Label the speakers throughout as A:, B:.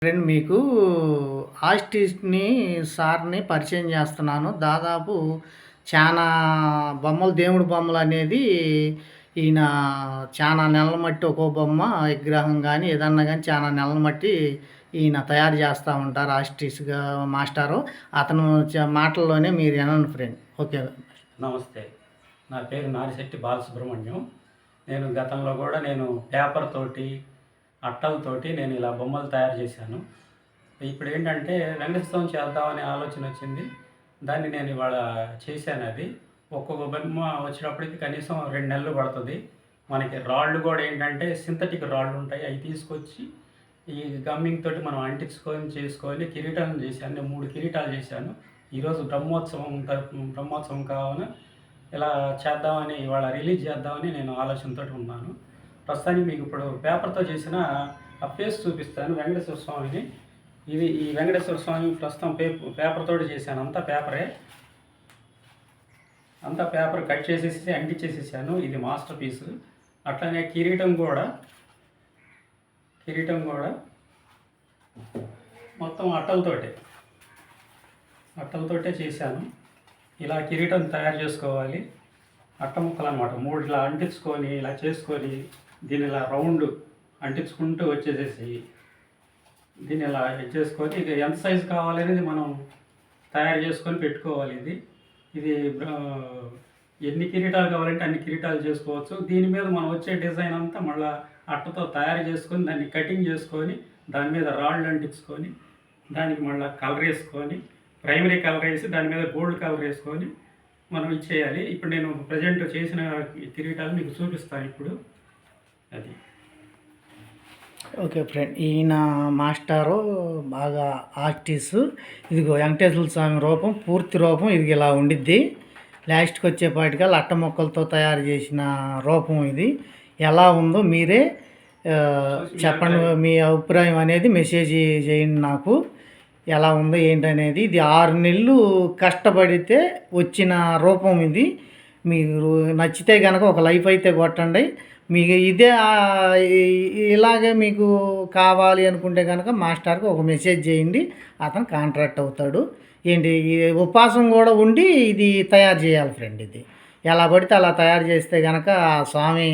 A: Friend మీకు ఆర్టిస్ట్‌ని సార్‌ని పరిచయం చేస్తున్నాను. దాదాపు చానా బొమ్మలు, దేవుడి బొమ్మలనేది ఈయన చానా నెలల మట్టి ఒక్కో బొమ్మ విగ్రహం గానీ, ఏదన్నా గానీ చానా నెలల మట్టి ఈయన తయారు చేస్తా ఉంటారు ఆర్టిస్ట్‌గా మాస్టారు. అతను మాటల్లోనే మీరు వినండి ఫ్రెండ్. ఓకే.
B: నమస్తే. నా పేరు నారిశెట్టి బాలసుబ్రహ్మణ్యం. నేను గతంలో కూడా పేపర్ తోటి, అట్టలతోటి నేను ఇలా బొమ్మలు తయారు చేశాను. ఇప్పుడేంటంటే వెంకటేశ్వర స్వామి చేద్దామనే ఆలోచన వచ్చింది. దాన్ని నేను ఇవాళ చేశానది. ఒక్కొక్క బొమ్మ వచ్చేటప్పటికి కనీసం 2 నెలలు పడుతది. మనకి రాళ్ళు కూడా ఏంటంటే సింథటిక్ రాళ్ళుంటాయి. అయి తీసుకొచ్చి ఈ గమ్మింగ్ తోటి మనం అంటించుకొని చేసుకొని కిరీటాలను చేశాను. నేను 3 కిరీటాలు చేశాను. ఈరోజు బ్రహ్మోత్సవం కావున ఇలా చేద్దామని ఇవాళ రిలీజ్ చేద్దామని నేను ఆలోచనతోటి ఉన్నాను. ప్రస్తుతానికి మీకు ఇప్పుడు పేపర్‌తో చేసిన ఆ ఫేస్ చూపిస్తాను వెంకటేశ్వర స్వామిని. ఈ వెంకటేశ్వర స్వామి ప్రస్తుతం పేపర్ తోటి చేశాను. అంతా పేపరే. అంతా పేపర్ కట్ చేసేసి అంటించేసేసాను. ఇది మాస్టర్ పీస్. అట్లనే కిరీటం కూడా మొత్తం అట్టలతోటే చేశాను. ఇలా కిరీటం తయారు చేసుకోవాలి. అట్ట ముక్కలు అనమాట. 3 ఇలా అంటించుకొని ఇలా చేసుకొని దీన్ని ఇలా రౌండ్ అంటించుకుంటూ వచ్చేసేసి దీన్ని ఇలా చేసుకొని ఇక ఎంత సైజు కావాలనేది మనం తయారు చేసుకొని పెట్టుకోవాలి. ఇది ఎన్ని కిరీటాలు కావాలంటే అన్ని కిరీటాలు చేసుకోవచ్చు. దీని మీద మనం వచ్చే డిజైన్ అంతా మళ్ళీ అట్టతో తయారు చేసుకొని దాన్ని కటింగ్ చేసుకొని దాని మీద రాళ్ళు అంటించుకొని దానికి మళ్ళీ కలర్ వేసుకొని ప్రైమరీ కలర్ వేసి దాని మీద గోల్డ్ కలర్ వేసుకొని మనం ఇచ్చేయాలి. ఇప్పుడు నేను ప్రజెంట్ చేసిన కిరీటాలు మీకు చూపిస్తాను ఇప్పుడు. అది
A: ఓకే ఫ్రెండ్. ఈయన మాస్టారు బాగా ఆర్టిస్టు. ఇదిగో వెంకటేశ్వర స్వామి రూపం, పూర్తి రూపం ఇది ఇలా ఉండిద్ది. లాస్ట్కి వచ్చేపాటికల్లా అట్ట మొక్కలతో తయారు చేసిన రూపం ఇది. ఎలా ఉందో మీరే చెప్పండి. మీ అభిప్రాయం అనేది మెసేజ్ చేయండి నాకు. ఎలా ఉందో ఏంటనేది. ఇది 6 నెలలు కష్టపడితే వచ్చిన రూపం ఇది. మీరు నచ్చితే కనుక ఒక లైఫ్ అయితే కొట్టండి. మీకు ఇదే ఇలాగే మీకు కావాలి అనుకుంటే కనుక మాస్టర్కి ఒక మెసేజ్ చేయండి. అతను కాంట్రాక్ట్ అవుతాడు. ఏంటి ఉపవాసం కూడా ఉండి ఇది తయారు చేయాలి ఫ్రెండ్. ఇది ఎలా పడితే అలా తయారు చేస్తే కనుక స్వామి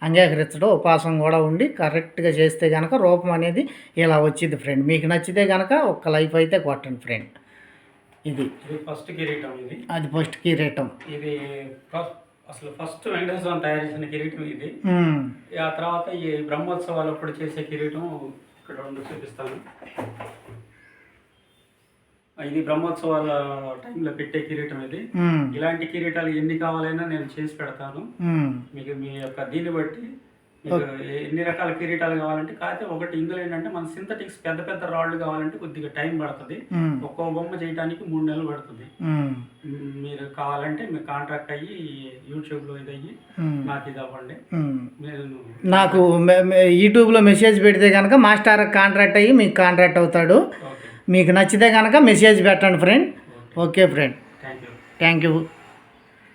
A: అంగీకరించడం. ఉపవాసం కూడా ఉండి కరెక్ట్గా చేస్తే కనుక రూపం అనేది ఇలా వచ్చింది ఫ్రెండ్. మీకు నచ్చితే కనుక ఒక్క లైఫ్ అయితే కొట్టండి ఫ్రెండ్. ఇది
B: ఫస్ట్ కిరీటం.
A: అది ఫస్ట్ కిరీటం.
B: ఇది అసలు ఫస్ట్ వెంకటేశ్వర స్వామి తయారు చేసిన కిరీటం ఇది. ఆ తర్వాత ఈ బ్రహ్మోత్సవాలు అప్పుడు చేసే కిరీటం ఇక్కడ 2 చూపిస్తాను. ఇది బ్రహ్మోత్సవాల టైంలో పెట్టే కిరీటం ఇది. ఇలాంటి కిరీటాలు ఎన్ని కావాలైనా నేను చేసి పెడతాను. మీకు మీ యొక్క దీన్ని బట్టి మీకు ఎన్ని రకాల కిరీటాలు కావాలంటే. కాకపోతే ఒకటి ఇందులో ఏంటంటే మన సింథటిక్స్ పెద్ద పెద్ద రాళ్ళు కావాలంటే కొద్దిగా టైం పడుతుంది. ఒక్కో బొమ్మ చేయడానికి 3 నెలలు పడుతుంది. మీరు కావాలంటే మీరు కాంట్రాక్ట్ అయ్యి యూట్యూబ్లో ఇది అయ్యి నాకు ఇది అవ్వండి.
A: నాకు యూట్యూబ్లో మెసేజ్ పెడితే కనుక మాస్టర్ కాంట్రాక్ట్ అయ్యి మీకు కాంట్రాక్ట్ అవుతాడు. మీకు నచ్చితే కనుక మెసేజ్ పెట్టండి friend. Okay friend.
B: Thank you.